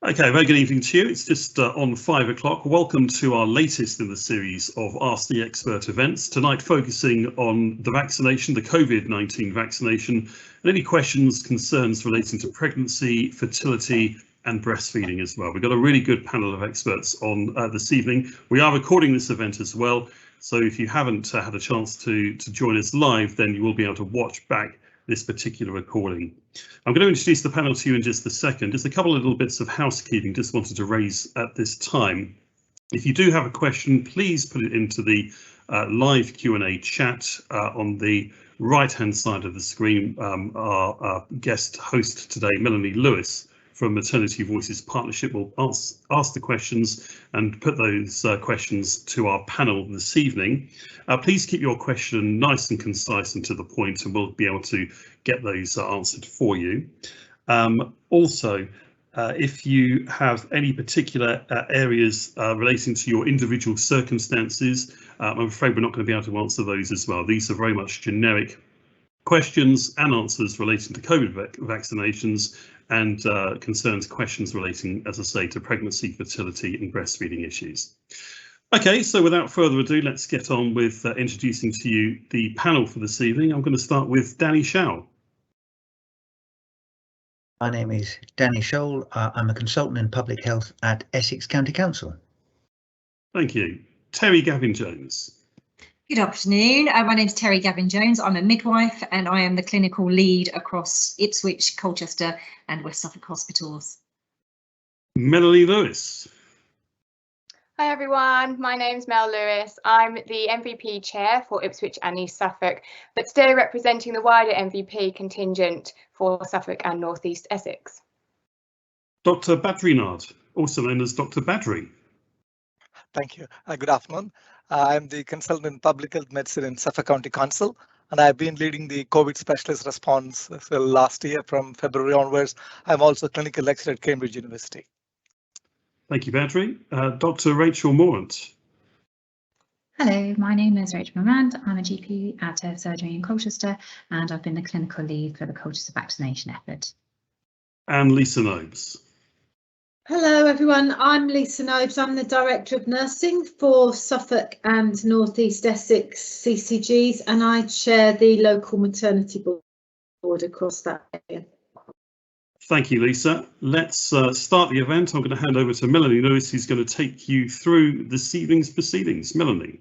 Okay, very good evening to you. It's just on 5 o'clock. Welcome to our latest in the series of Ask the Expert events. Tonight focusing on the vaccination, the COVID-19 vaccination, and any questions, concerns relating to pregnancy, fertility and breastfeeding as well. We've got a really good panel of experts on this evening. We are recording this event as well, so if you haven't had a chance to join us live, then you will be able to watch back this particular recording. I'm going to introduce the panel to you in just a second. Just a couple of little bits of housekeeping just wanted to raise at this time. If you do have a question, please put it into the live Q&A chat on the right-hand side of the screen. Our guest host today, Melanie Lewis, from Maternity Voices Partnership, will ask the questions and put those questions to our panel this evening. Please keep your question nice and concise and to the point, and we'll be able to get those answered for you. Also, if you have any particular areas relating to your individual circumstances, I'm afraid we're not going to be able to answer those as well. These are very much generic questions and answers relating to COVID vaccinations and concerns, questions relating, as I say, to pregnancy, fertility and breastfeeding issues. Okay, so without further ado, let's get on with introducing to you the panel for this evening. I'm going to start with Danny Schowell. My name is Danny Schowell. I'm a consultant in public health at Essex County Council. Thank you. Terry Gavin-Jones. Good afternoon. My name is Terry Gavin-Jones. I'm a midwife and I am the clinical lead across Ipswich, Colchester and West Suffolk hospitals. Melanie Lewis. Hi everyone, my name's Mel Lewis. I'm the MVP chair for Ipswich and East Suffolk, but today representing the wider MVP contingent for Suffolk and North East Essex. Dr. Badrinath, also known as Dr. Badri. Thank you. Good afternoon. I'm the consultant in public health medicine in Suffolk County Council, and I've been leading the COVID specialist response last year from February onwards. I'm also a clinical lecturer at Cambridge University. Thank you, Badri. Dr. Rachel Morant. Hello, my name is Rachel Morant. I'm a GP at a surgery in Colchester, and I've been the clinical lead for the Colchester vaccination effort. And Lisa Nobes. Hello everyone, I'm Lisa Nobes. I'm the Director of Nursing for Suffolk and North East Essex CCGs, and I chair the local maternity board across that area. Thank you, Lisa. Let's start the event. I'm going to hand over to Melanie Lewis, who's going to take you through this evening's proceedings. Melanie.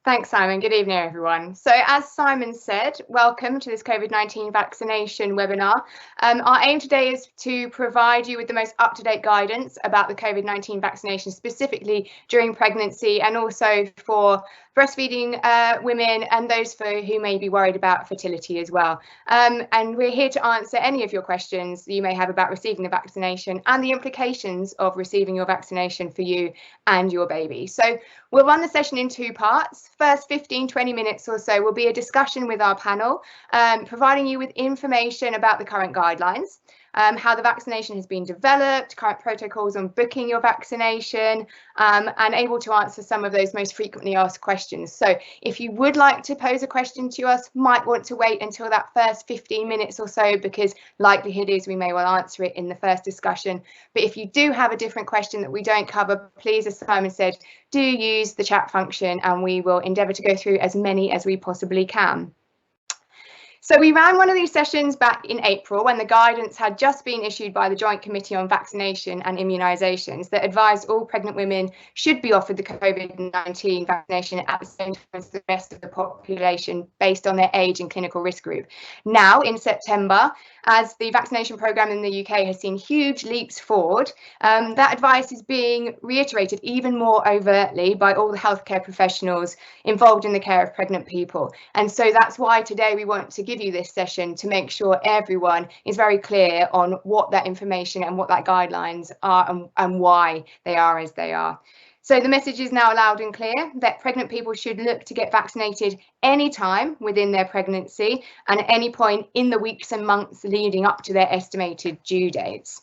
Thanks, Simon. Good evening, everyone. So as Simon said, welcome to this COVID-19 vaccination webinar. Our aim today is to provide you with the most up-to-date guidance about the COVID-19 vaccination, specifically during pregnancy and also for breastfeeding women and those who may be worried about fertility as well. And we're here to answer any of your questions that you may have about receiving the vaccination and the implications of receiving your vaccination for you and your baby. So we'll run the session in two parts. First 15-20 minutes or so will be a discussion with our panel, providing you with information about the current guidelines, how the vaccination has been developed, current protocols on booking your vaccination, and able to answer some of those most frequently asked questions. So if you would like to pose a question to us, might want to wait until that first 15 minutes or so, because likelihood is we may well answer it in the first discussion. But if you do have a different question that we don't cover, please, as Simon said, do use the chat function and we will endeavour to go through as many as we possibly can. So we ran one of these sessions back in April when the guidance had just been issued by the Joint Committee on Vaccination and Immunisations that advised all pregnant women should be offered the COVID-19 vaccination at the same time as the rest of the population based on their age and clinical risk group. Now in September, as the vaccination programme in the UK has seen huge leaps forward, that advice is being reiterated even more overtly by all the healthcare professionals involved in the care of pregnant people. And so that's why today we want to give you this session to make sure everyone is very clear on what that information and what that guidelines are and why they are as they are. So the message is now loud and clear that pregnant people should look to get vaccinated anytime within their pregnancy and at any point in the weeks and months leading up to their estimated due dates.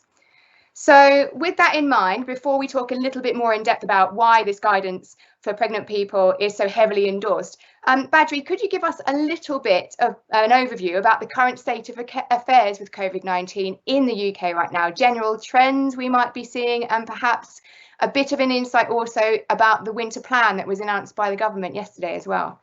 So with that in mind, before we talk a little bit more in depth about why this guidance for pregnant people is so heavily endorsed, Badri, could you give us a little bit of an overview about the current state of affairs with COVID-19 in the UK right now, general trends we might be seeing, and perhaps a bit of an insight also about the winter plan that was announced by the government yesterday as well?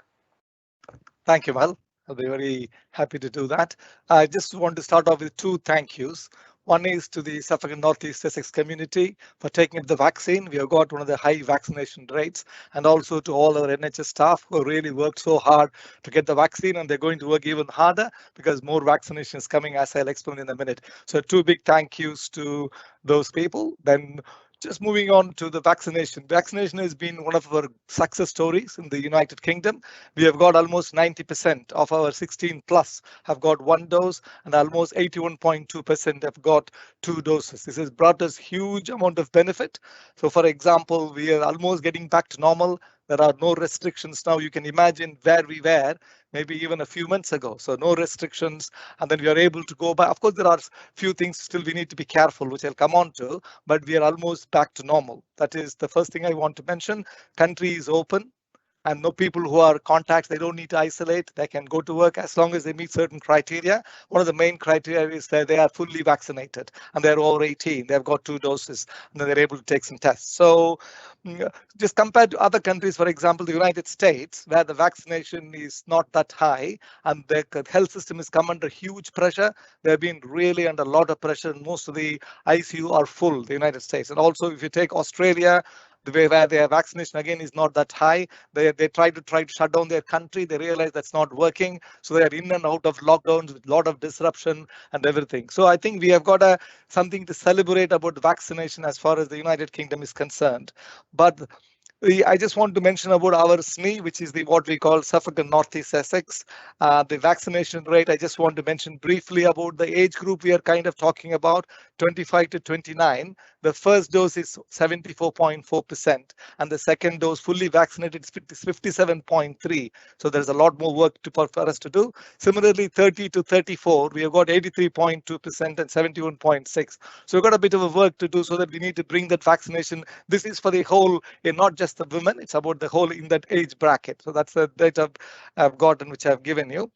Thank you, Mel. I'll be very happy to do that. I just want to start off with two thank yous. One is to the Suffolk and North East Essex community for taking up the vaccine. We have got one of the high vaccination rates, and also to all our NHS staff who really worked so hard to get the vaccine, and they're going to work even harder because more vaccination is coming, as I'll explain in a minute. So two big thank yous to those people. Then just moving on to the vaccination. Vaccination has been one of our success stories in the United Kingdom. We have got almost 90% of our 16 plus have got one dose, and almost 81.2% have got two doses. This has brought us huge amount of benefit. So for example, we are almost getting back to normal. There are no restrictions now. You can imagine where we were maybe even a few months ago. So no restrictions, and then we are able to go back. Of course, there are few things still we need to be careful, which I'll come on to, but we are almost back to normal. That is the first thing I want to mention. Country is open, and no people who are contacts, they don't need to isolate. They can go to work as long as they meet certain criteria. One of the main criteria is that they are fully vaccinated and they're over 18. They've got two doses, and then they're able to take some tests. So just compared to other countries, for example, the United States, where the vaccination is not that high and the health system has come under huge pressure, they've been really under a lot of pressure, and most of the ICU are full, the United States. And also, if you take Australia, the way where their vaccination again is not that high, they try to shut down their country. They realize that's not working, so they are in and out of lockdowns with a lot of disruption and everything. So I think we have got something to celebrate about vaccination as far as the United Kingdom is concerned. But I just want to mention about our SNE, which is what we call Suffolk and North East Essex. The vaccination rate, I just want to mention briefly about the age group we are kind of talking about, 25 to 29. The first dose is 74.4%, and the second dose fully vaccinated is 57.3%. So there's a lot more work for us to do. Similarly, 30 to 34, we have got 83.2% and 71.6%. So we've got a bit of a work to do, so that we need to bring that vaccination. This is for the whole, not just the women, it's about the whole in that age bracket. So that's the data I've gotten, which I've given you.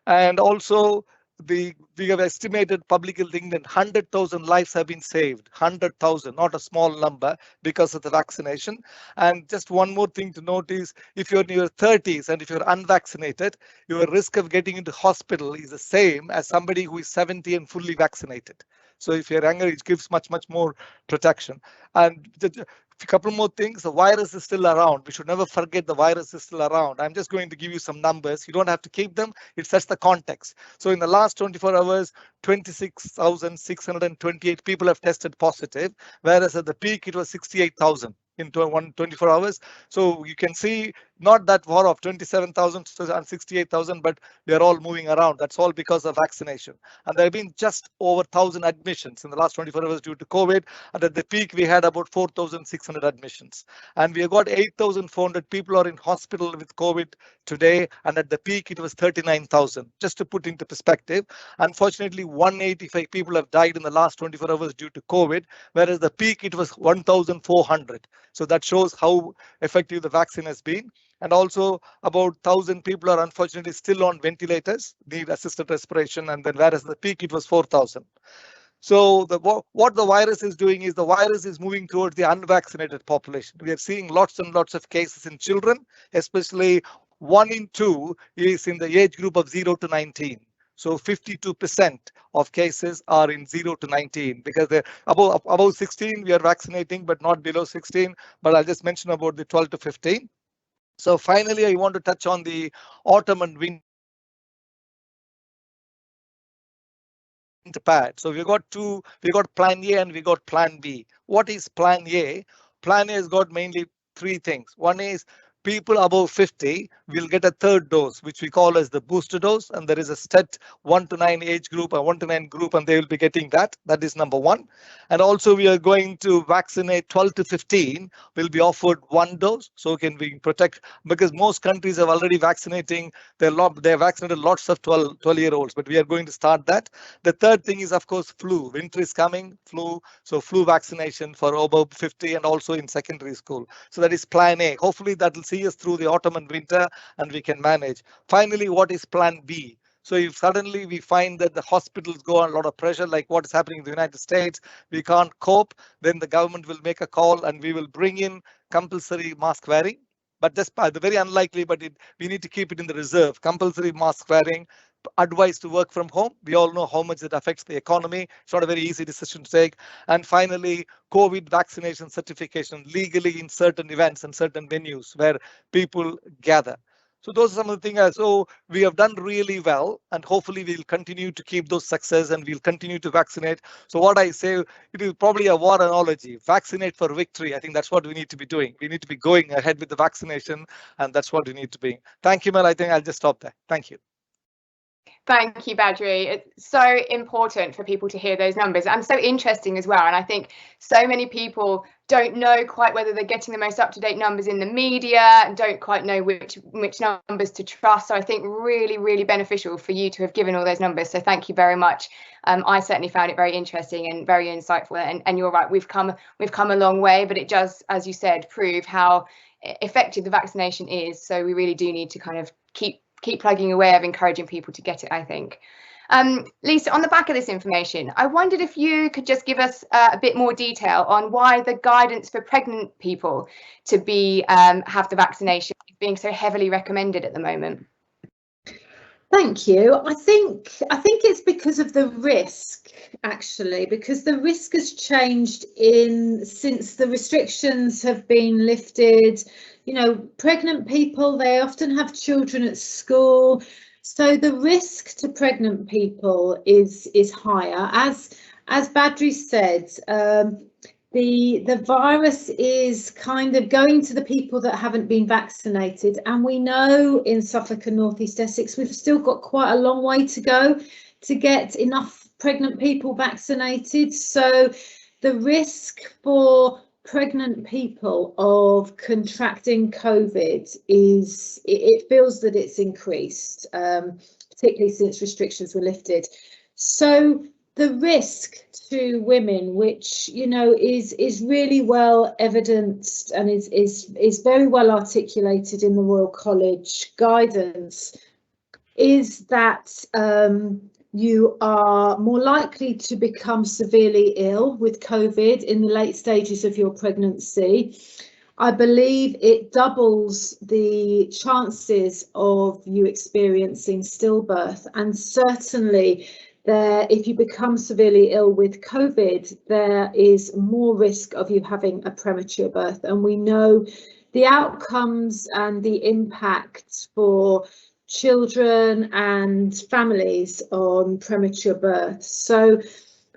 And also, we have estimated publicly thinking that 100,000 lives have been saved, 100,000, not a small number, because of the vaccination. And just one more thing to note is, if you're in your 30s and if you're unvaccinated, your risk of getting into hospital is the same as somebody who is 70 and fully vaccinated. So if you're younger, it gives much more protection. And a couple more things. The virus is still around. We should never forget the virus is still around. I'm just going to give you some numbers. You don't have to keep them. It sets the context. So in the last 24 hours, 26,628 people have tested positive, whereas at the peak, it was 68,000 in 24 hours. So you can see not that far off, 27,000 and 68,000, but they're all moving around. That's all because of vaccination. And there have been just over 1,000 admissions in the last 24 hours due to COVID. And at the peak, we had about 4,600 admissions. And we have got 8,400 people are in hospital with COVID today. And at the peak, it was 39,000. Just to put into perspective, unfortunately, 185 people have died in the last 24 hours due to COVID, whereas the peak, it was 1,400. So that shows how effective the vaccine has been. And also about 1,000 people are unfortunately still on ventilators, need assisted respiration, and then whereas the peak it was 4,000. So what the virus is doing is the virus is moving towards the unvaccinated population. We are seeing lots and lots of cases in children, especially 1 in 2 is in the age group of 0 to 19. So 52% of cases are in 0 to 19, because they're above 16, we are vaccinating, but not below 16. But I'll just mention about the 12 to 15. So finally, I want to touch on the autumn and winter pad. So we got plan A and we got plan B. What is plan A? Plan A has got mainly 3 things. One is people above 50 will get a third dose, which we call as the booster dose. And there is a set 1 to 9 age group, a 1 to 9 group, and they will be getting that. That is number one. And also we are going to vaccinate 12 to 15 will be offered one dose. So can we protect, because most countries are already vaccinating, they're vaccinated lots of 12-year-olds, but we are going to start that. The third thing is, of course, flu. Winter is coming, flu. So flu vaccination for above 50 and also in secondary school. So that is plan A. Hopefully that will see us through the autumn and winter and we can manage. Finally, what is plan B? So if suddenly we find that the hospitals go on a lot of pressure, like what is happening in the United States, we can't cope, then the government will make a call and we will bring in compulsory mask wearing. But just very unlikely, but we need to keep it in the reserve. Compulsory mask wearing, advice to work from home. We all know how much it affects the economy. It's not a very easy decision to take. And finally, COVID vaccination certification legally in certain events and certain venues where people gather. So those are some of the things. So we have done really well, and hopefully we'll continue to keep those success and we'll continue to vaccinate. So what I say, it is probably a war analogy. Vaccinate for victory. I think that's what we need to be doing. We need to be going ahead with the vaccination, and that's what we need to be. Thank you, Mel. I think I'll just stop there. Thank you. Thank you, Badri. It's so important for people to hear those numbers and so interesting as well. And I think so many people don't know quite whether they're getting the most up-to-date numbers in the media and don't quite know which numbers to trust. So I think really, really beneficial for you to have given all those numbers. So thank you very much. I certainly found it very interesting and very insightful. And you're right, we've come a long way, but it does, as you said, prove how effective the vaccination is. So we really do need to kind of keep plugging away of encouraging people to get it, I think. Lisa, on the back of this information, I wondered if you could just give us a bit more detail on why the guidance for pregnant people to be have the vaccination is being so heavily recommended at the moment. Thank you. I think it's because of the risk, actually, because the risk has changed since the restrictions have been lifted. You know, pregnant people, they often have children at school. So the risk to pregnant people is higher. As Badri said, the virus is kind of going to the people that haven't been vaccinated. And we know in Suffolk and North East Essex, we've still got quite a long way to go to get enough pregnant people vaccinated. So the risk for pregnant people of contracting COVID it feels that it's increased, particularly since restrictions were lifted. So the risk to women, which is really well evidenced and is very well articulated in the Royal College guidance, is that you are more likely to become severely ill with COVID in the late stages of your pregnancy. I believe it doubles the chances of you experiencing stillbirth, and certainly if you become severely ill with COVID, there is more risk of you having a premature birth. And we know the outcomes and the impacts for children and families on premature birth. So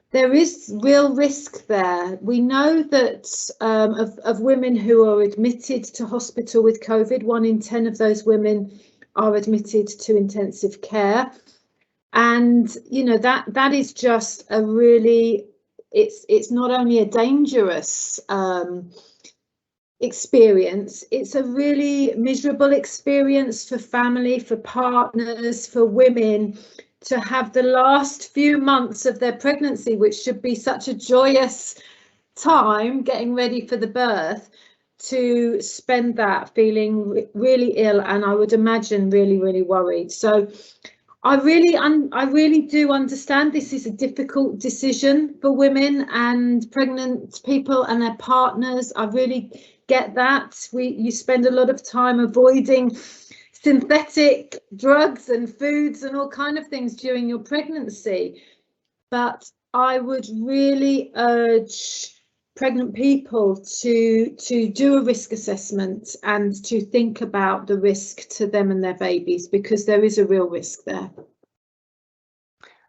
there is real risk there. We know that of women who are admitted to hospital with COVID, 1 in 10 of those women are admitted to intensive care. And that is just a really, it's not only a dangerous experience, it's a really miserable experience for family, for partners, for women, to have the last few months of their pregnancy, which should be such a joyous time getting ready for the birth, to spend that feeling really ill, and I would imagine really, really worried. So I really do understand this is a difficult decision for women and pregnant people and their partners. I really get that. You spend a lot of time avoiding synthetic drugs and foods and all kind of things during your pregnancy. But I would really urge pregnant people to do a risk assessment and to think about the risk to them and their babies, because there is a real risk there.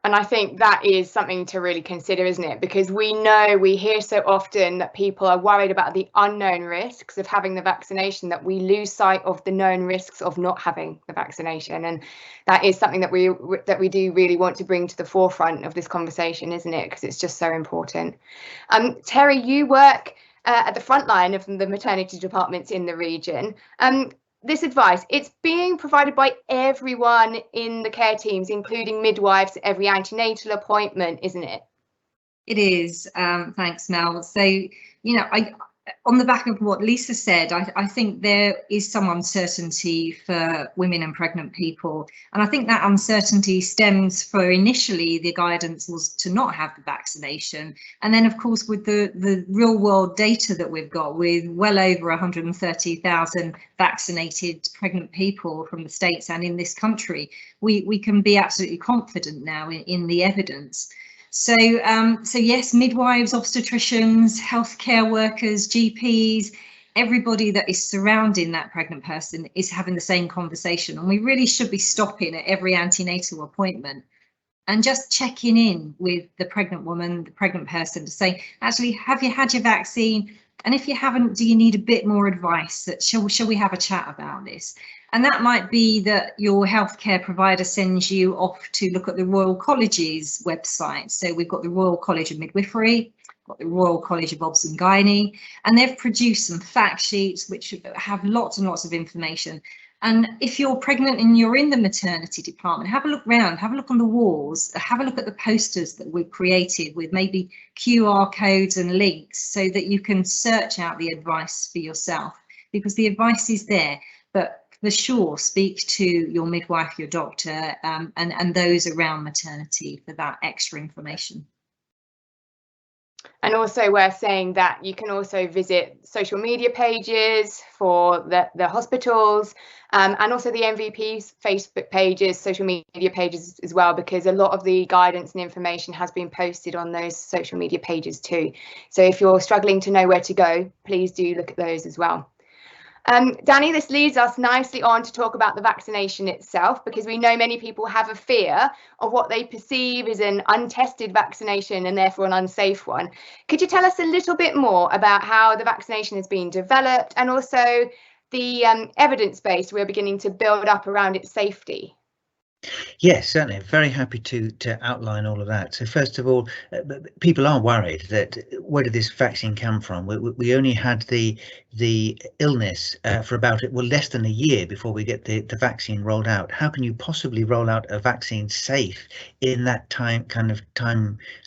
And I think that is something to really consider, isn't it? Because we hear so often that people are worried about the unknown risks of having the vaccination, that we lose sight of the known risks of not having the vaccination. And that is something that we do really want to bring to the forefront of this conversation, isn't it? Because it's just so important. Terry, you work at the front line of the maternity departments in the region. This advice, it's being provided by everyone in the care teams, including midwives at every antenatal appointment, isn't it? It is. Thanks, Mel. So, on the back of what Lisa said, I think there is some uncertainty for women and pregnant people. And I think that uncertainty stems for initially the guidance was to not have the vaccination. And then, of course, with the real world data that we've got, with well over 130,000 vaccinated pregnant people from the States and in this country, we can be absolutely confident now in the evidence. So yes, midwives, obstetricians, healthcare workers, GPs, everybody that is surrounding that pregnant person is having the same conversation. And we really should be stopping at every antenatal appointment and just checking in with the pregnant woman, the pregnant person, to say, actually, have you had your vaccine? And if you haven't, do you need a bit more advice? That shall we have a chat about this? And that might be that your healthcare provider sends you off to look at the Royal College's website. So we've got the Royal College of Midwifery, got the Royal College of Obs and Gynae, and they've produced some fact sheets which have lots and lots of information. And if you're pregnant and you're in the maternity department, have a look around, have a look on the walls, have a look at the posters that we've created with maybe QR codes and links so that you can search out the advice for yourself, because the advice is there. But for sure, speak to your midwife, your doctor, and those around maternity for that extra information. And also we're saying that you can also visit social media pages for the hospitals, and also the MVP's Facebook pages, social media pages as well, because a lot of the guidance and information has been posted on those social media pages too. So if you're struggling to know where to go, please do look at those as well. Danny, this leads us nicely on to talk about the vaccination itself, because we know many people have a fear of what they perceive as an untested vaccination and therefore an unsafe one. Could you tell us a little bit more about how the vaccination has been developed and also the evidence base we're beginning to build up around its safety? Yes, certainly. Very happy to outline all of that. So first of all, people are worried that where did this vaccine come from? We only had the illness for about less than a year before we get the vaccine rolled out. How can you possibly roll out a vaccine safe in that time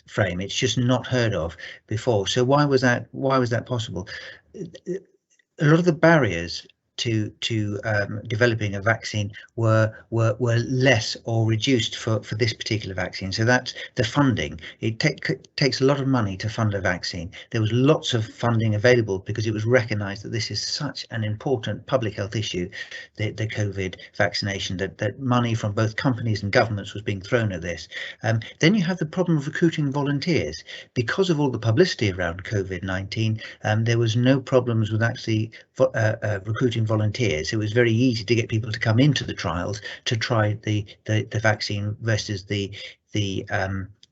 frame? It's just not heard of before. So why was that possible? A lot of the barriers to developing a vaccine were less or reduced for this particular vaccine. So that's the funding. It takes a lot of money to fund a vaccine. There was lots of funding available because it was recognised that this is such an important public health issue, the COVID vaccination, that money from both companies and governments was being thrown at this. Then you have the problem of recruiting volunteers. Because of all the publicity around COVID-19, there was no problems with actually recruiting volunteers. It was very easy to get people to come into the trials to try the vaccine versus the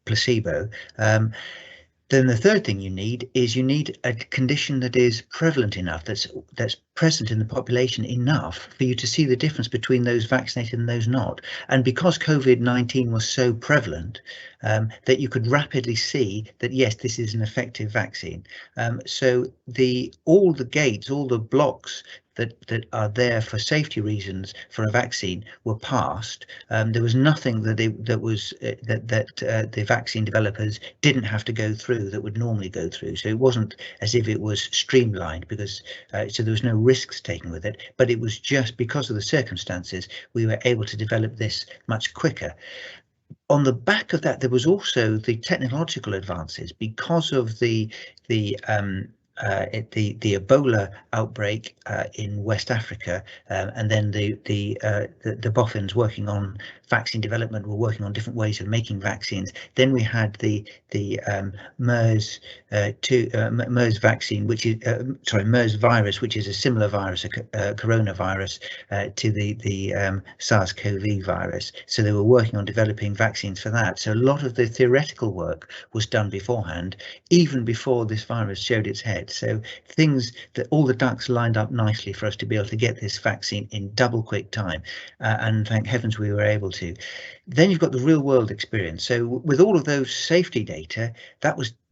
placebo. Then the third thing you need a condition that is prevalent enough, that's present in the population enough for you to see the difference between those vaccinated and those not. And because COVID-19 was so prevalent, that you could rapidly see that yes, this is an effective vaccine. So all the gates, all the blocks that are there for safety reasons for a vaccine were passed. There was nothing that the vaccine developers didn't have to go through that would normally go through. So it wasn't as if it was streamlined, because so there was no risks taken with it, but it was just because of the circumstances we were able to develop this much quicker. On the back of that, there was also the technological advances because of the the Ebola outbreak in West Africa, and then the boffins working on vaccine development were working on different ways of making vaccines. Then we had the MERS vaccine, which is MERS virus, which is a similar virus, a coronavirus, to the SARS-CoV virus. So they were working on developing vaccines for that. So a lot of the theoretical work was done beforehand, even before this virus showed its head. So things that all the ducks lined up nicely for us to be able to get this vaccine in double quick time, and thank heavens we were able to. Then you've got the real world experience. So with all of those safety data,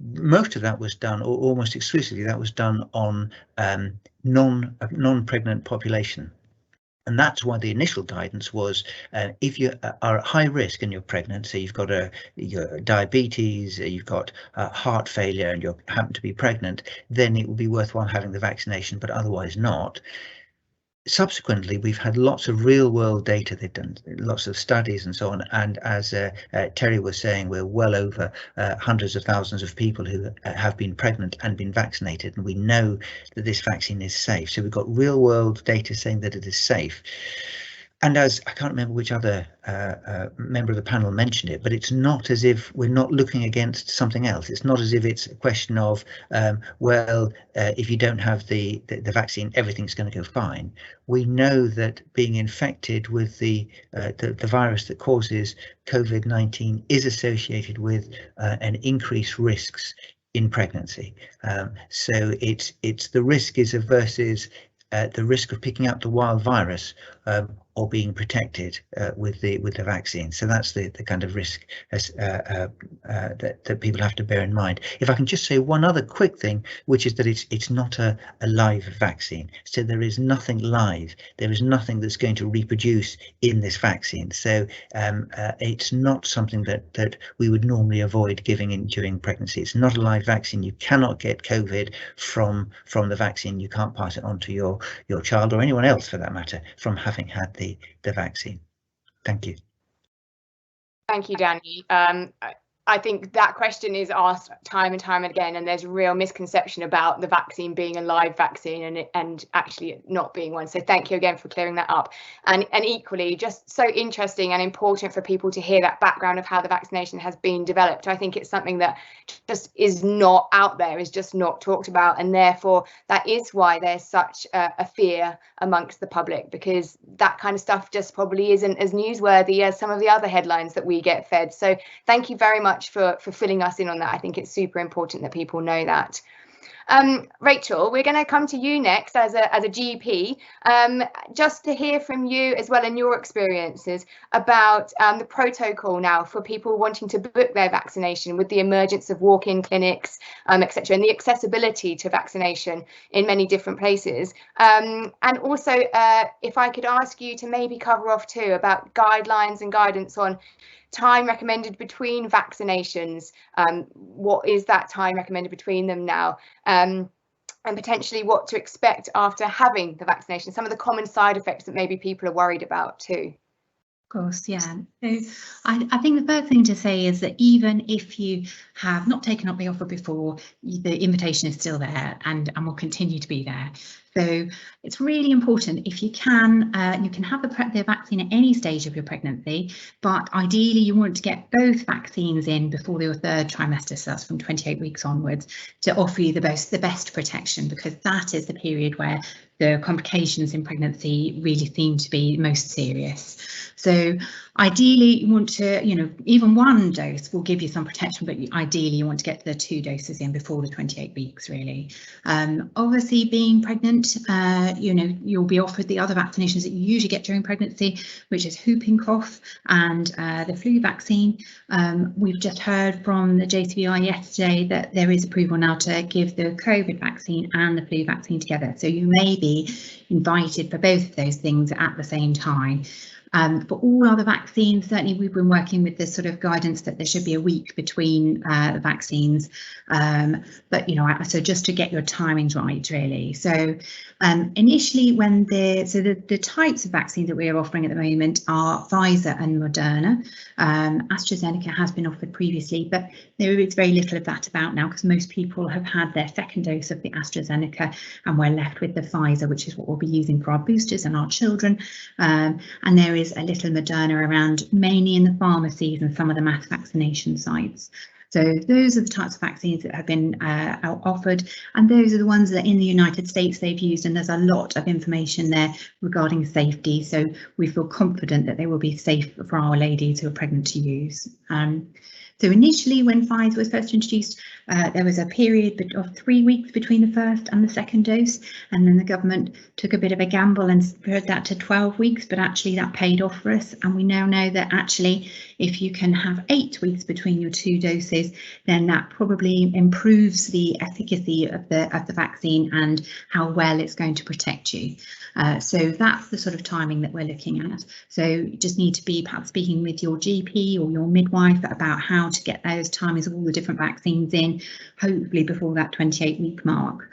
most of that was done, or almost exclusively that was done on non-pregnant population. And that's why the initial guidance was, if you are at high risk and you're pregnant, so you've got your diabetes, you've got heart failure, and you happen to be pregnant, then it will be worthwhile having the vaccination, but otherwise not. Subsequently, we've had lots of real world data. They've done lots of studies and so on. And as Terry was saying, we're well over hundreds of thousands of people who have been pregnant and been vaccinated. And we know that this vaccine is safe. So we've got real world data saying that it is safe. And as I can't remember which other member of the panel mentioned it, but it's not as if we're not looking against something else. It's not as if it's a question of, if you don't have the vaccine, everything's going to go fine. We know that being infected with the virus that causes COVID-19 is associated with an increased risks in pregnancy. So it's the risk is versus the risk of picking up the wild virus or being protected with the vaccine. So that's the kind of risk that people have to bear in mind. If I can just say one other quick thing, which is that it's not a live vaccine. So there is nothing live. There is nothing that's going to reproduce in this vaccine. So it's not something that we would normally avoid giving during pregnancy. It's not a live vaccine. You cannot get COVID from the vaccine. You can't pass it on to your child or anyone else for that matter from having had the vaccine. Thank you. Thank you, Danny. I think that question is asked time and time again, and there's a real misconception about the vaccine being a live vaccine and actually not being one. So thank you again for clearing that up. And equally, just so interesting and important for people to hear that background of how the vaccination has been developed. I think it's something that just is not out there, is just not talked about, and therefore that is why there's such a fear amongst the public, because that kind of stuff just probably isn't as newsworthy as some of the other headlines that we get fed. So thank you very much for filling us in on that. I think it's super important that people know that. Rachel, we're going to come to you next as a GP, just to hear from you as well in your experiences about the protocol now for people wanting to book their vaccination with the emergence of walk-in clinics, etc., and the accessibility to vaccination in many different places. And also, if I could ask you to maybe cover off too about guidelines and guidance on time recommended between vaccinations. What is that time recommended between them now? And potentially what to expect after having the vaccination, some of the common side effects that maybe people are worried about too. Of course, yeah. So I think the first thing to say is that even if you have not taken up the offer before, the invitation is still there and will continue to be there. So it's really important, if you can have the vaccine at any stage of your pregnancy, but ideally you want to get both vaccines in before your third trimester, so that's from 28 weeks onwards, to offer you the best protection, because that is the period where the complications in pregnancy really seem to be most serious. So ideally you want to, even one dose will give you some protection, but ideally you want to get the 2 doses in before the 28 weeks really. Obviously being pregnant, you'll be offered the other vaccinations that you usually get during pregnancy, which is whooping cough and the flu vaccine. We've just heard from the JCVI yesterday that there is approval now to give the COVID vaccine and the flu vaccine together. So you may be invited for both of those things at the same time. For all other vaccines, certainly we've been working with this sort of guidance that there should be a week between the vaccines. But so just to get your timings right, really. So initially, when the types of vaccines that we are offering at the moment are Pfizer and Moderna. AstraZeneca has been offered previously, but there is very little of that about now because most people have had their second dose of the AstraZeneca and we're left with the Pfizer, which is what we'll be using for our boosters and our children. And there is a little Moderna around, mainly in the pharmacies and some of the mass vaccination sites. So those are the types of vaccines that have been offered, and those are the ones that in the United States they've used, and there's a lot of information there regarding safety. So we feel confident that they will be safe for our ladies who are pregnant to use. So initially, when Pfizer was first introduced, there was a period of 3 weeks between the first and the second dose, and then the government took a bit of a gamble and spread that to 12 weeks, but actually that paid off for us. And we now know that actually, if you can have 8 weeks between your 2 doses, then that probably improves the efficacy of the vaccine and how well it's going to protect you. So that's the sort of timing that we're looking at. So you just need to be perhaps speaking with your GP or your midwife about how to get those timings of all the different vaccines in, hopefully before that 28-week mark.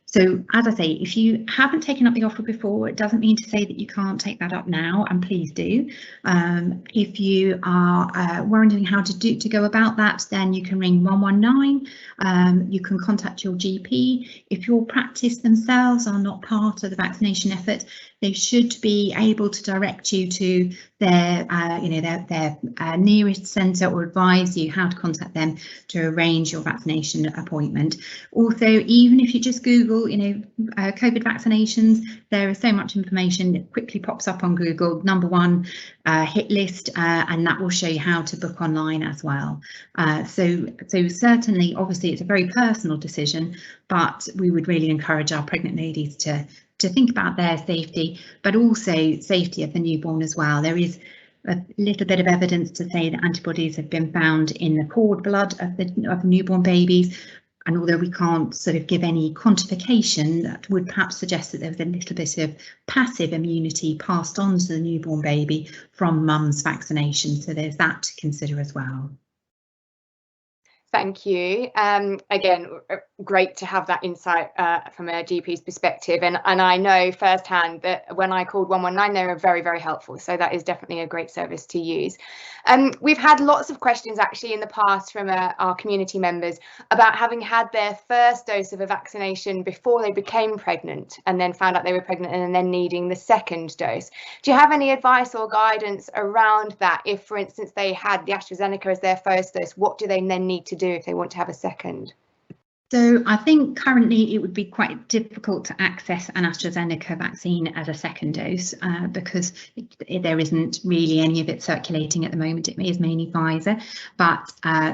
So as I say, if you haven't taken up the offer before, it doesn't mean to say that you can't take that up now, and please do. If you are wondering how to go about that, then you can ring 119. You can contact your GP. If your practice themselves are not part of the vaccination effort, they should be able to direct you to their nearest centre or advise you how to contact them to arrange your vaccination appointment. Also, even if you just Google, COVID vaccinations, there is so much information that quickly pops up on Google, #1 hit list, and that will show you how to book online as well. So certainly, obviously, it's a very personal decision, but we would really encourage our pregnant ladies to think about their safety, but also safety of the newborn as well. There is a little bit of evidence to say that antibodies have been found in the cord blood of the newborn babies. And although we can't sort of give any quantification, that would perhaps suggest that there was a little bit of passive immunity passed on to the newborn baby from mum's vaccination. So there's that to consider as well. Thank you. Again, great to have that insight from a GP's perspective. And I know firsthand that when I called 119, they were very, very helpful. So that is definitely a great service to use. We've had lots of questions actually in the past from our community members about having had their first dose of a vaccination before they became pregnant and then found out they were pregnant and then needing the second dose. Do you have any advice or guidance around that? If, for instance, they had the AstraZeneca as their first dose, what do they then need to do if they want to have a second? So I think currently it would be quite difficult to access an AstraZeneca vaccine as a second dose because there isn't really any of it circulating at the moment. It is mainly Pfizer, but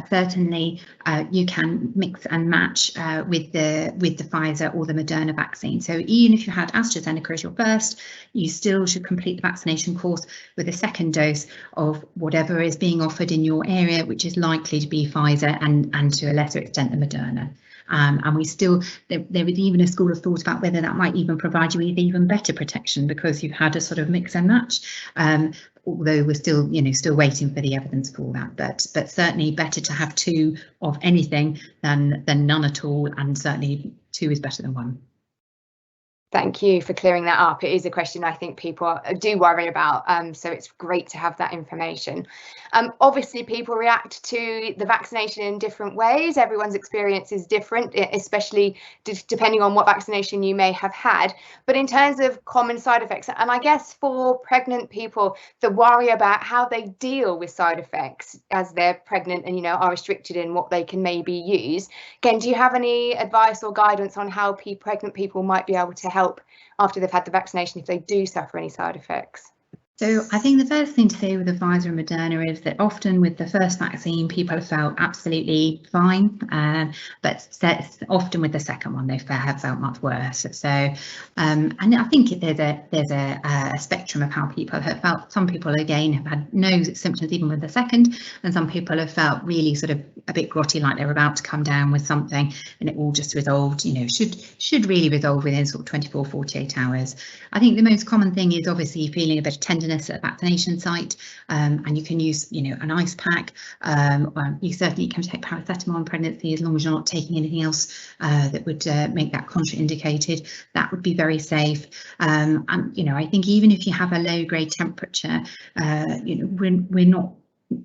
certainly you can mix and match with the Pfizer or the Moderna vaccine. So even if you had AstraZeneca as your first, you still should complete the vaccination course with a second dose of whatever is being offered in your area, which is likely to be Pfizer and to a lesser extent the Moderna. And we still, there is even a school of thought about whether that might even provide you with even better protection because you've had a sort of mix and match. Although we're still, still waiting for the evidence for that. But certainly better to have 2 of anything than none at all, and certainly 2 is better than 1. Thank you for clearing that up. It is a question I think people do worry about, so it's great to have that information. Obviously, people react to the vaccination in different ways. Everyone's experience is different, especially depending on what vaccination you may have had. But in terms of common side effects, and I guess for pregnant people, the worry about how they deal with side effects as they're pregnant and, are restricted in what they can maybe use. Again, do you have any advice or guidance on how pregnant people might be able to help after they've had the vaccination if they do suffer any side effects? So I think the first thing to say with the Pfizer and Moderna is that often with the first vaccine, people have felt absolutely fine, but often with the second one, they have felt much worse. So, and I think there's a spectrum of how people have felt. Some people, again, have had no symptoms even with the second, and some people have felt really sort of a bit grotty, like they're about to come down with something, and it all just resolved, should really resolve within sort of 24, 48 hours. I think the most common thing is obviously feeling a bit of tenderness tenderness at a vaccination site, and you can use, an ice pack. You certainly can take paracetamol in pregnancy as long as you're not taking anything else that would make that contraindicated. That would be very safe. And I think even if you have a low grade temperature,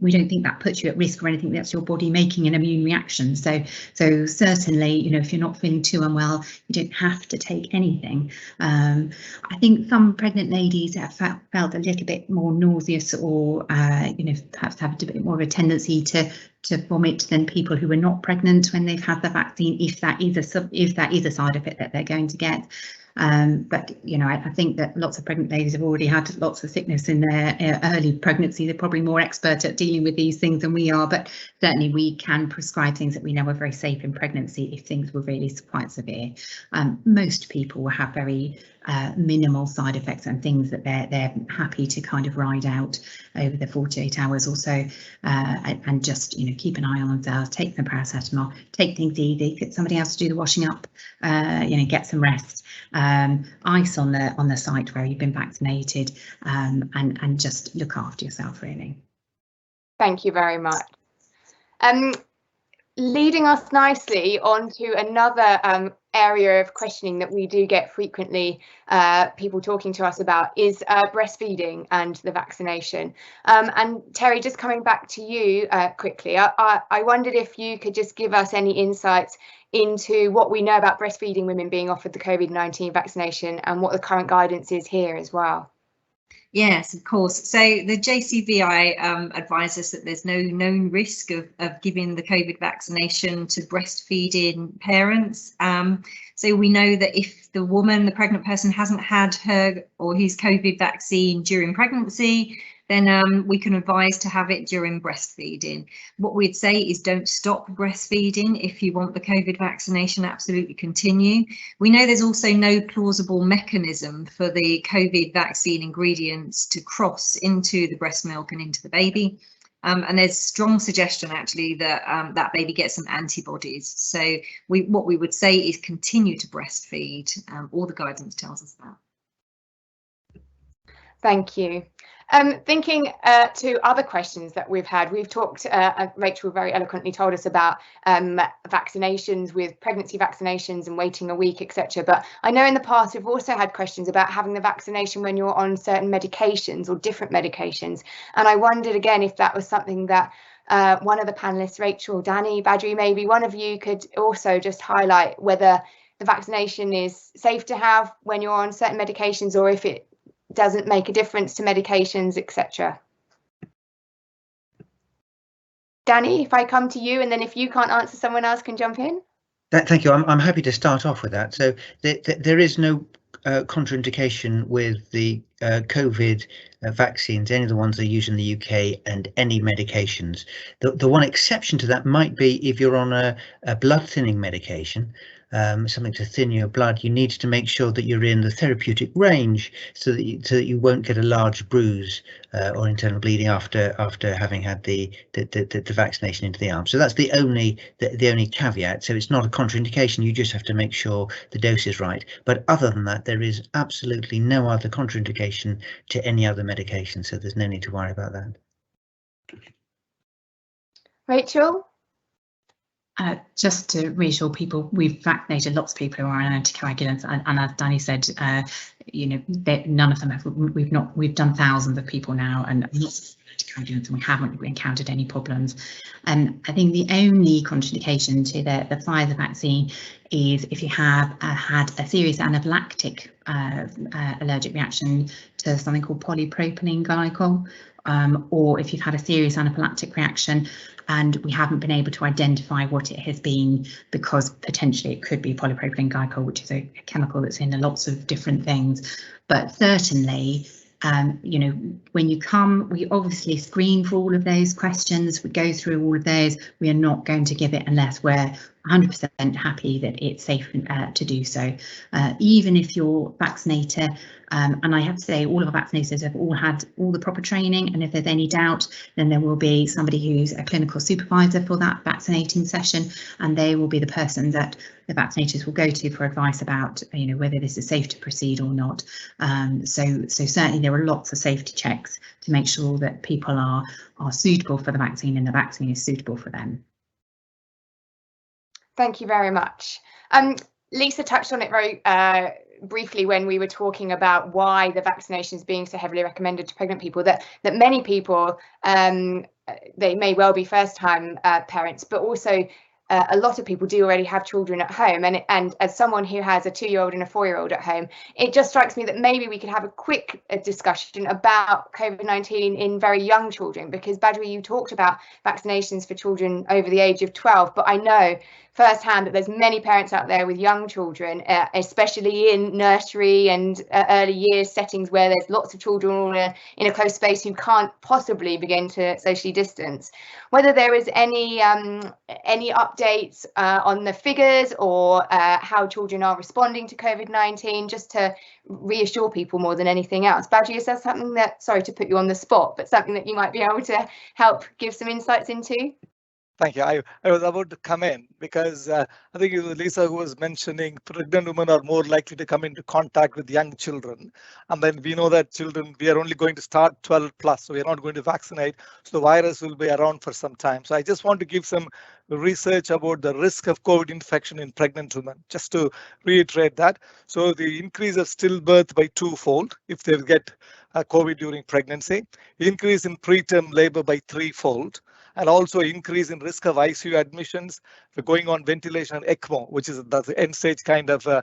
we don't think that puts you at risk or anything. That's your body making an immune reaction. So certainly, if you're not feeling too unwell, you don't have to take anything. I think some pregnant ladies have felt a little bit more nauseous, or perhaps have a bit more of a tendency to vomit than people who are not pregnant when they've had the vaccine, if that is a side effect that they're going to get. But I think that lots of pregnant ladies have already had lots of sickness in their early pregnancy. They're probably more expert at dealing with these things than we are, but certainly we can prescribe things that we know are very safe in pregnancy if things were really quite severe. Most people will have very minimal side effects and things that they're happy to kind of ride out over the 48 hours or so, and just keep an eye on themselves, take the paracetamol, take things easy, get somebody else to do the washing up, get some rest, ice on the site where you've been vaccinated, and just look after yourself, really. Thank you very much. Leading us nicely onto another area of questioning that we do get frequently, people talking to us about, is breastfeeding and the vaccination. And Terry, just coming back to you quickly, I wondered if you could just give us any insights into what we know about breastfeeding women being offered the COVID-19 vaccination and what the current guidance is here as well. Yes, of course. So the JCVI advises that there's no known risk of giving the COVID vaccination to breastfeeding parents. So we know that if the pregnant person hasn't had her or his COVID vaccine during pregnancy, then we can advise to have it during breastfeeding. What we'd say is don't stop breastfeeding. If you want the COVID vaccination, absolutely continue. We know there's also no plausible mechanism for the COVID vaccine ingredients to cross into the breast milk and into the baby. And there's strong suggestion actually that that baby gets some antibodies. So what we would say is continue to breastfeed. All the guidance tells us that. Thank you. Thinking to other questions that we've had, we've talked, Rachel very eloquently told us about vaccinations, with pregnancy vaccinations and waiting a week, etc. But I know in the past we've also had questions about having the vaccination when you're on certain medications or different medications. And I wondered again if that was something that one of the panelists, Rachel, Danny, Badri, maybe one of you could also just highlight whether the vaccination is safe to have when you're on certain medications, or if it doesn't make a difference to medications, etc. Danny, if I come to you, and then if you can't answer, someone else can jump in. Thank you. I'm happy to start off with that. So there is no contraindication with the COVID vaccines, any of the ones that are used in the UK, and any medications. The one exception to that might be if you're on a blood thinning medication, something to thin your blood. You need to make sure that you're in the therapeutic range so that you won't get a large bruise or internal bleeding after having had the vaccination into the arm. So that's the only caveat. So it's not a contraindication. You just have to make sure the dose is right. But other than that, there is absolutely no other contraindication to any other medication. So there's no need to worry about that. Rachel? Just to reassure people, we've vaccinated lots of people who are on anticoagulants, and as Danny said, none of them have. We've done thousands of people now, and lots of anticoagulants, and we haven't encountered any problems. I think the only contraindication to the Pfizer vaccine is if you have had a serious anaphylactic allergic reaction to something called polypropylene glycol, or if you've had a serious anaphylactic reaction and we haven't been able to identify what it has been, because potentially it could be polypropylene glycol, which is a chemical that's in lots of different things. But certainly, when you come, we obviously screen for all of those questions. We go through all of those. We are not going to give it unless we're 100% happy that it's safe to do so, even if you're vaccinated. And I have to say, all of our vaccinators have all had all the proper training, and if there's any doubt, then there will be somebody who's a clinical supervisor for that vaccinating session, and they will be the person that the vaccinators will go to for advice about, you know, whether this is safe to proceed or not. So certainly there are lots of safety checks to make sure that people are suitable for the vaccine and the vaccine is suitable for them. Thank you very much. Lisa touched on it very briefly when we were talking about why the vaccination is being so heavily recommended to pregnant people, that many people, they may well be first-time parents, but also a lot of people do already have children at home, and as someone who has a 2-year-old and a 4-year-old at home, it just strikes me that maybe we could have a quick discussion about COVID-19 in very young children, because Badri, you talked about vaccinations for children over the age of 12, but I know firsthand that there's many parents out there with young children, especially in nursery and early years settings where there's lots of children all in a close space who can't possibly begin to socially distance. Whether there is any updates on the figures or how children are responding to COVID-19, just to reassure people more than anything else. Badri, is that something that, sorry to put you on the spot, but something that you might be able to help give some insights into? Thank you. I was about to come in because I think it was Lisa who was mentioning pregnant women are more likely to come into contact with young children. And then we know that children, we are only going to start 12 plus, so we're not going to vaccinate. So the virus will be around for some time. So I just want to give some research about the risk of COVID infection in pregnant women, just to reiterate that. So the increase of stillbirth by 2-fold if they get COVID during pregnancy, increase in preterm labor by 3-fold, and also increase in risk of ICU admissions for going on ventilation and ECMO, which is the end stage kind of the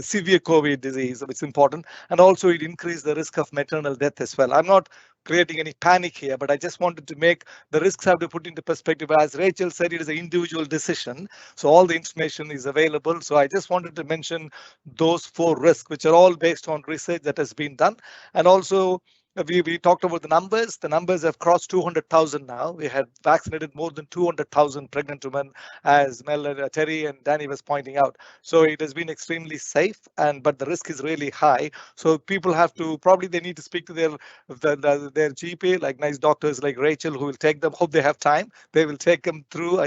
severe COVID disease, which is important. And also it increased the risk of maternal death as well. I'm not creating any panic here, but I just wanted to make the risks have to put into perspective. As Rachel said, it is an individual decision. So all the information is available. So I just wanted to mention those 4 risks, which are all based on research that has been done. And also, we talked about the numbers. The numbers have crossed 200,000 now. We had vaccinated more than 200,000 pregnant women, as Mel and Terry and Danny was pointing out. So it has been extremely safe, but the risk is really high. So people have to, probably they need to speak to their GP, like nice doctors like Rachel, who will take them. Hope they have time. They will take them through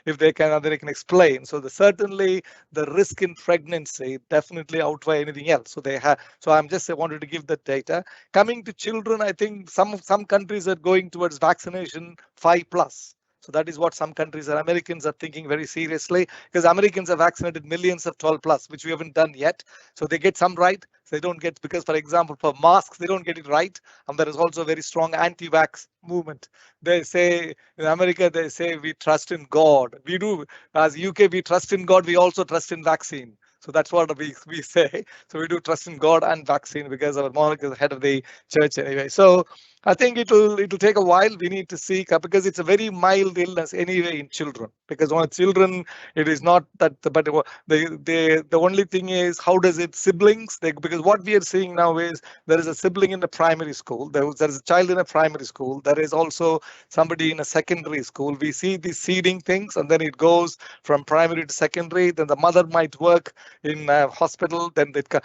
if they can. They can explain. So certainly the risk in pregnancy definitely outweigh anything else. So I wanted to give that data. Coming to children, I think some countries are going towards vaccination 5+. So that is what some countries are. Americans are thinking very seriously, because Americans have vaccinated millions of 12+, which we haven't done yet. So they get some right. So they don't get, because for example, for masks, they don't get it right. And there is also a very strong anti-vax movement. They say in America, they say we trust in God. We do. As UK, we trust in God. We also trust in vaccine. So that's what we say. So we do trust in God and vaccine, because our monarch is the head of the church anyway. So I think it'll take a while. We need to see, because it's a very mild illness anyway in children. Because on children, it is not that. But the only thing is, how does it siblings? Because what we are seeing now is there is a sibling in the primary school. There is a child in a primary school. There is also somebody in a secondary school. We see these seeding things, and then it goes from primary to secondary. Then the mother might work in a hospital. Then but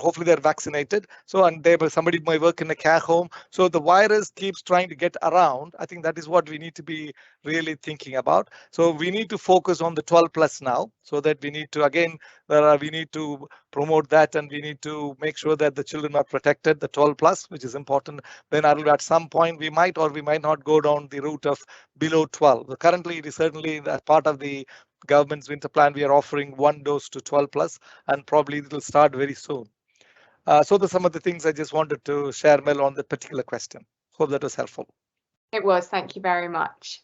hopefully they're vaccinated. So somebody might work in a care home. So the virus keeps trying to get around. I think that is what we need to be really thinking about. So we need to focus on the 12+ now, so that we need to promote that, and we need to make sure that the children are protected, the 12+, which is important. Then at some point we might or we might not go down the route of below 12. So currently it is certainly part of the government's winter plan. We are offering 1 dose to 12+, and probably it will start very soon. So those are some of the things I just wanted to share, Mel, on the particular question. Hope that was helpful. It was. Thank you very much.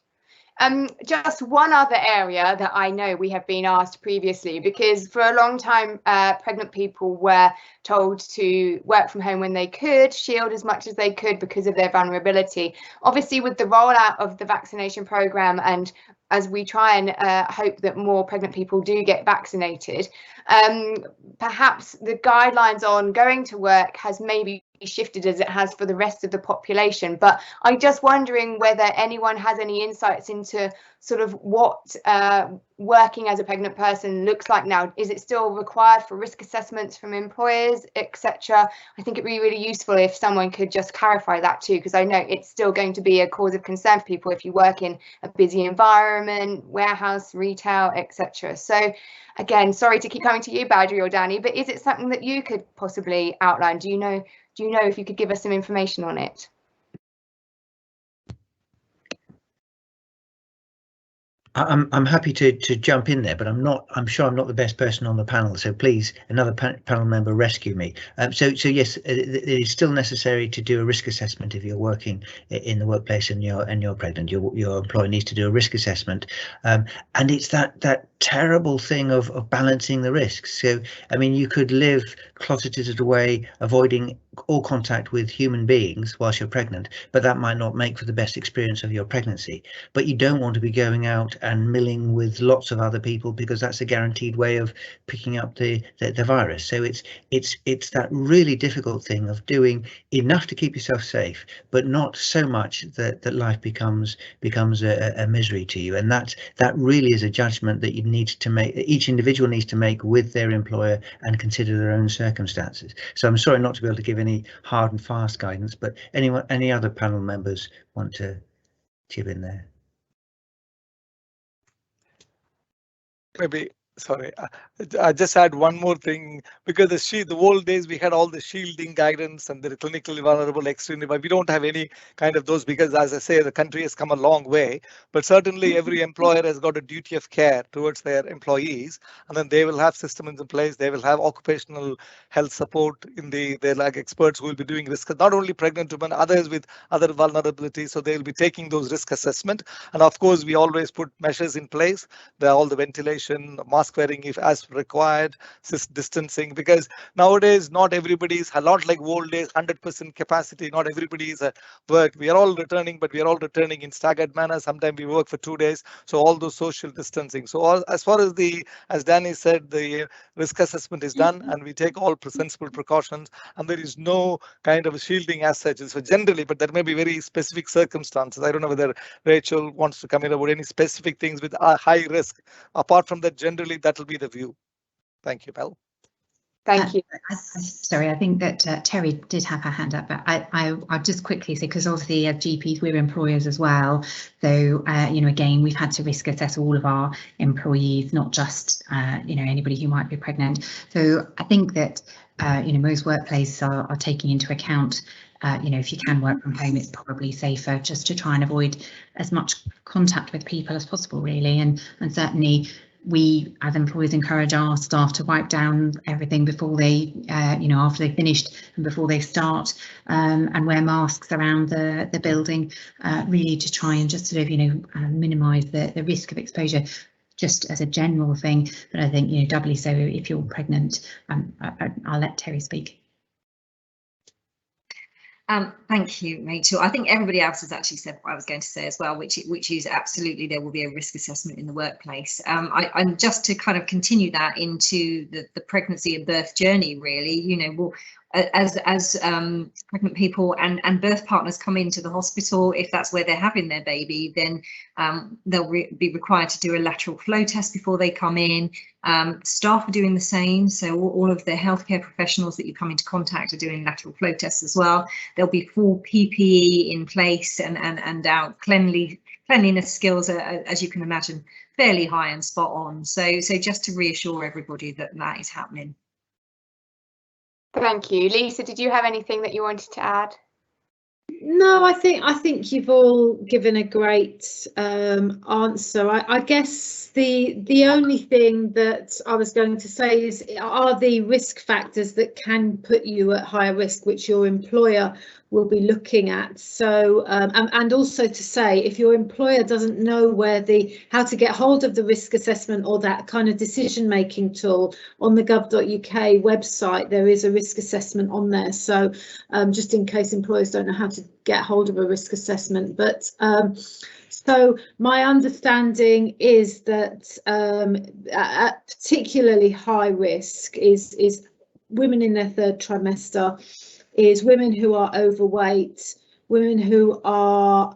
Just one other area that I know we have been asked previously, because for a long time pregnant people were told to work from home when they could, shield as much as they could because of their vulnerability. Obviously, with the rollout of the vaccination programme, and as we try and hope that more pregnant people do get vaccinated, perhaps the guidelines on going to work has maybe shifted as it has for the rest of the population. But I'm just wondering whether anyone has any insights into sort of what working as a pregnant person looks like now. Is it still required for risk assessments from employers, etc.? I think it'd be really useful if someone could just clarify that too, because I know it's still going to be a cause of concern for people if you work in a busy environment, warehouse, retail, etc. So again, sorry to keep coming to you, Badri or Danny, but is it something that you could possibly outline? Do you know if you could give us some information on it? I'm happy to jump in there, but I'm sure I'm not the best person on the panel, so please, another panel member, rescue me. So yes, it is still necessary to do a risk assessment if you're working in the workplace and you're pregnant. Your employer needs to do a risk assessment, and it's that terrible thing of balancing the risks. So I mean, you could live closeted away, avoiding all contact with human beings whilst you're pregnant, but that might not make for the best experience of your pregnancy. But you don't want to be going out and milling with lots of other people, because that's a guaranteed way of picking up the virus. So it's that really difficult thing of doing enough to keep yourself safe, but not so much that life becomes a misery to you. And that really is a judgment that you need to make, each individual needs to make with their employer and consider their own circumstances. So I'm sorry not to be able to give any hard and fast guidance, but any other panel members want to chip in there? Maybe, sorry, I just add one more thing, because the old days we had all the shielding guidance and the clinically vulnerable, extremely, but we don't have any kind of those, because as I say, the country has come a long way. But certainly every employer has got a duty of care towards their employees, and then they will have systems in place. They will have occupational health support they're like experts who will be doing risk, not only pregnant women, others with other vulnerabilities. So they'll be taking those risk assessment. And of course, we always put measures in place. All the ventilation, mask wearing if as required, distancing, because nowadays not everybody is a lot like old days, 100% capacity. Not everybody is at work. We are all returning, but we are all returning in staggered manner. Sometimes we work for 2 days. So all those social distancing. So as far as Danny said, the risk assessment is done, and we take all sensible precautions, and there is no kind of shielding as such. So generally, but there may be very specific circumstances. I don't know whether Rachel wants to come in about any specific things with a high risk. Apart from that, generally that will be the view. Thank you, Mel. Thank you. Sorry, I think that Terry did have her hand up, but I'll just quickly say, because obviously as GPs we're employers as well, so again we've had to risk assess all of our employees, not just anybody who might be pregnant. So I think that most workplaces are taking into account if you can work from home, it's probably safer just to try and avoid as much contact with people as possible, really. And certainly we as employers encourage our staff to wipe down everything before they, after they've finished and before they start, and wear masks around the building, really to try and just sort of, minimise the risk of exposure, just as a general thing. But I think, doubly so if you're pregnant. I'll let Terry speak. Thank you, Rachel. I think everybody else has actually said what I was going to say as well, which is absolutely there will be a risk assessment in the workplace. I'm just to kind of continue that into the pregnancy and birth journey, really, as pregnant people and birth partners come into the hospital, if that's where they're having their baby, then they'll be required to do a lateral flow test before they come in. Staff are doing the same, so all of the healthcare professionals that you come into contact are doing lateral flow tests as well. There'll be full PPE in place, and our cleanliness skills are, as you can imagine, fairly high and spot on. So just to reassure everybody that is happening. Thank you. Lisa, did you have anything that you wanted to add? No, I think you've all given a great answer. I guess the only thing that I was going to say is, are the risk factors that can put you at higher risk, which your employer will be looking at. So and also to say, if your employer doesn't know how to get hold of the risk assessment or that kind of decision making tool, on the gov.uk website there is a risk assessment on there, so just in case employers don't know how to get hold of a risk assessment. But so my understanding is that at particularly high risk is women in their third trimester, is women who are overweight, women who are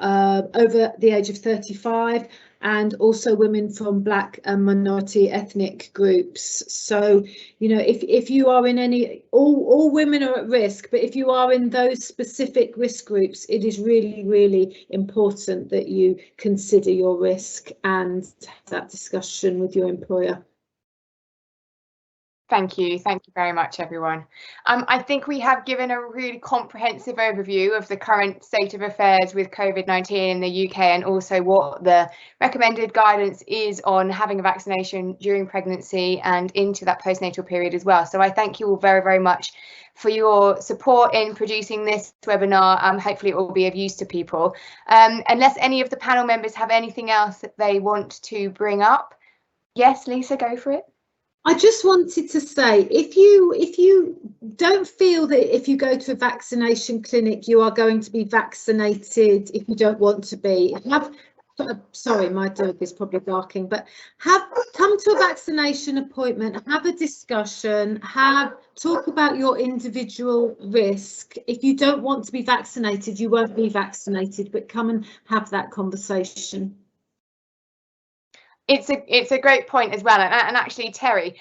over the age of 35, and also women from Black and minority ethnic groups. So, you know, if you are in any, all women are at risk, but if you are in those specific risk groups, it is really, really important that you consider your risk and have that discussion with your employer. Thank you very much, everyone. I think we have given a really comprehensive overview of the current state of affairs with COVID-19 in the UK, and also what the recommended guidance is on having a vaccination during pregnancy and into that postnatal period as well. So I thank you all very, very much for your support in producing this webinar. Hopefully it will be of use to people. Unless any of the panel members have anything else that they want to bring up. Yes, Lisa, go for it. I just wanted to say, if you don't feel that if you go to a vaccination clinic you are going to be vaccinated if you don't want to be, sorry, my dog is probably barking, but come to a vaccination appointment, have a discussion, talk about your individual risk. If you don't want to be vaccinated, you won't be vaccinated, but come and have that conversation. It's a great point as well, and actually, Terry,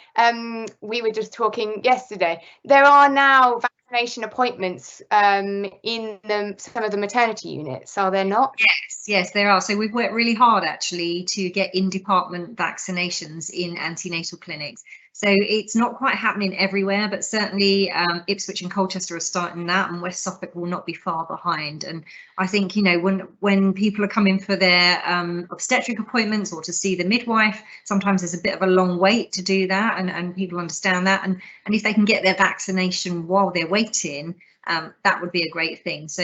we were just talking yesterday. There are now vaccination appointments in some of the maternity units, are there not? Yes, there are. So we've worked really hard actually to get in-department vaccinations in antenatal clinics. So it's not quite happening everywhere, but certainly Ipswich and Colchester are starting that, and West Suffolk will not be far behind. And I think, you know, when people are coming for their obstetric appointments or to see the midwife, sometimes there's a bit of a long wait to do that, and people understand that. And if they can get their vaccination while they're waiting, that would be a great thing. So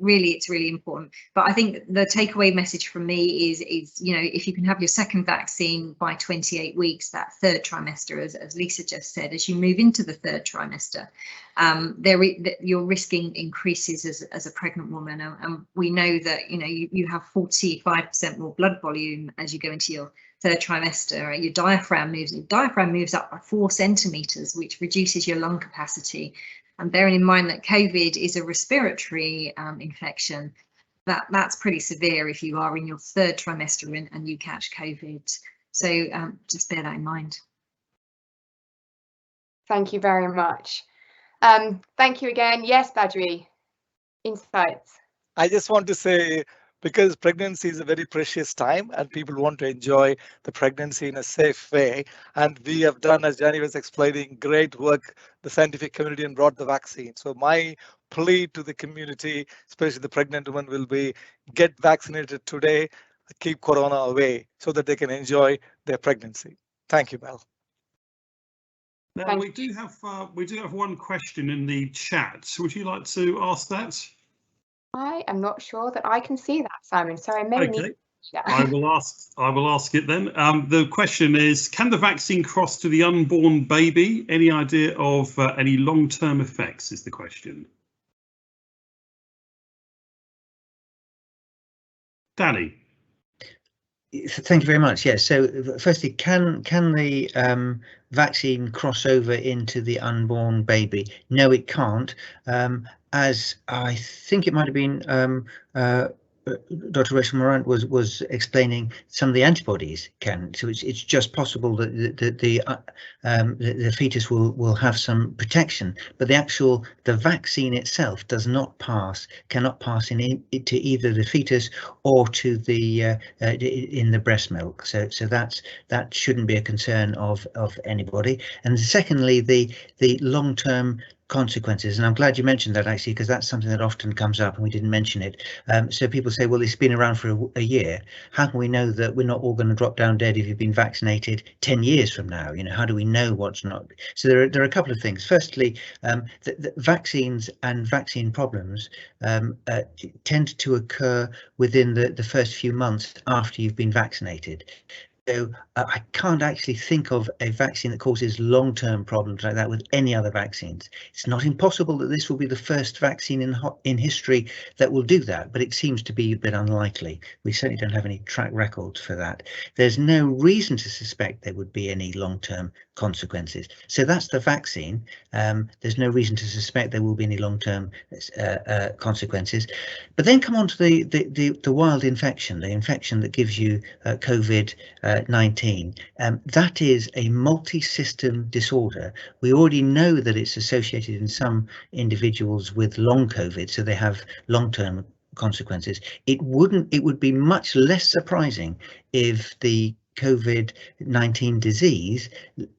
really, it's really important. But I think the takeaway message from me is, you know, if you can have your second vaccine by 28 weeks, that third trimester, as Lisa just said, as you move into the third trimester, your risking increases as a pregnant woman. And we know that, you know, you have 45% more blood volume as you go into your third trimester. Your diaphragm moves up by 4 centimeters, which reduces your lung capacity. And bearing in mind that COVID is a respiratory infection, that's pretty severe if you are in your third trimester and you catch COVID. So just bear that in mind. Thank you very much. Thank you again. Yes, Badri, insights. I just want to say, because pregnancy is a very precious time and people want to enjoy the pregnancy in a safe way. And we have done, as Jenny was explaining, great work, the scientific community, and brought the vaccine. So my plea to the community, especially the pregnant women, will be get vaccinated today, keep corona away so that they can enjoy their pregnancy. Thank you, Mel. Now we do have one question in the chat. Would you like to ask that? I am not sure that I can see that, Simon, so I may need. I will ask it then. The question is, can the vaccine cross to the unborn baby? Any idea of any long-term effects is the question. Danny. Thank you very much. Yes. So firstly, can the vaccine cross over into the unborn baby? No, it can't. As I think it might have been Dr. Rachel Morant was explaining, some of the antibodies can. So it's just possible that the fetus will have some protection, but the vaccine itself cannot pass to either the fetus or to the in the breast milk. So that shouldn't be a concern of anybody. And secondly, the long-term consequences, and I'm glad you mentioned that, actually, because that's something that often comes up and we didn't mention it. So people say, well, it's been around for a year. How can we know that we're not all going to drop down dead if you've been vaccinated 10 years from now? You know, how do we know what's not? So there are a couple of things. Firstly, the vaccines and vaccine problems tend to occur within the first few months after you've been vaccinated. So I can't actually think of a vaccine that causes long-term problems like that with any other vaccines. It's not impossible that this will be the first vaccine in history that will do that, but it seems to be a bit unlikely. We certainly don't have any track records for that. There's no reason to suspect there would be any long-term consequences. So that's the vaccine. There's no reason to suspect there will be any long-term consequences. But then come on to the wild infection, the infection that gives you COVID-19. That is a multi-system disorder. We already know that it's associated in some individuals with long COVID, so they have long-term consequences. It would be much less surprising if the COVID-19 disease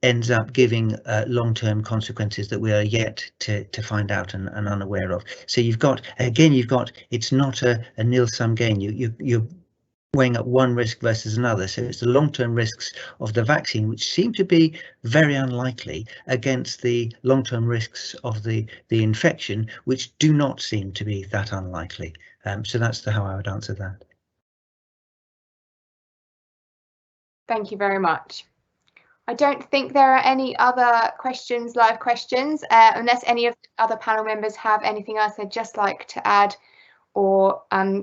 ends up giving long-term consequences that we are yet to find out and unaware of. So you've got, it's not a nil-sum game. You're weighing up one risk versus another. So it's the long-term risks of the vaccine, which seem to be very unlikely, against the long-term risks of the infection, which do not seem to be that unlikely. So that's how I would answer that. Thank you very much. I don't think there are any other questions, live questions, unless any of the other panel members have anything else they'd just like to add or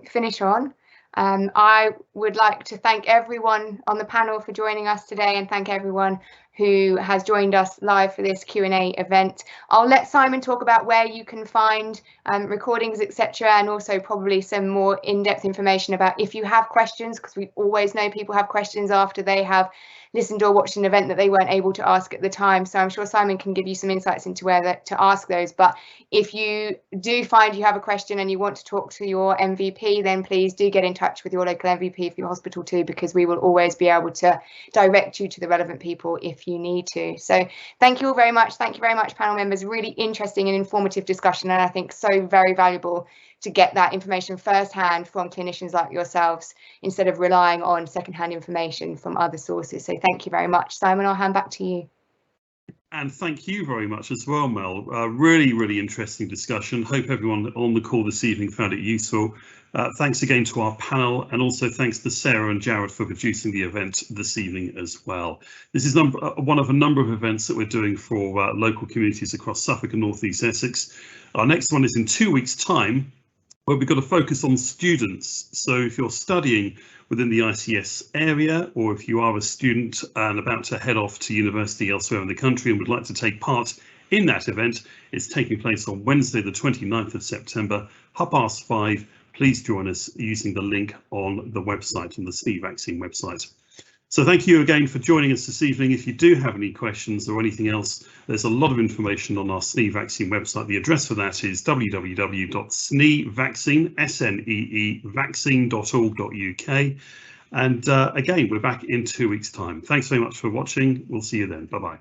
finish on. I would like to thank everyone on the panel for joining us today, and thank everyone who has joined us live for this Q&A event. I'll let Simon talk about where you can find recordings, etc., and also probably some more in-depth information about if you have questions, because we always know people have questions after they have listened or watched an event that they weren't able to ask at the time. So I'm sure Simon can give you some insights into where to ask those. But if you do find you have a question and you want to talk to your MVP, then please do get in touch with your local MVP for your hospital too, because we will always be able to direct you to the relevant people if you need to. So thank you all very much. Thank you very much, panel members. Really interesting and informative discussion, and I think so very valuable to get that information firsthand from clinicians like yourselves, instead of relying on secondhand information from other sources. So thank you very much. Simon, I'll hand back to you. And thank you very much as well, Mel. Really interesting discussion. Hope everyone on the call this evening found it useful. Thanks again to our panel, and also thanks to Sarah and Jared for producing the event this evening as well. This is one of a number of events that we're doing for local communities across Suffolk and North East Essex. Our next one is in 2 weeks' time, where we've got to focus on students. So if you're studying within the ICS area, or if you are a student and about to head off to university elsewhere in the country and would like to take part in that event, it's taking place on Wednesday, the 29th of September, 5:30. Please join us using the link on the website, on the SNE vaccine website. So thank you again for joining us this evening. If you do have any questions or anything else, there's a lot of information on our SNE vaccine website. The address for that is www.snevaccine.org.uk. And again, we're back in 2 weeks' time. Thanks very much for watching. We'll see you then. Bye-bye.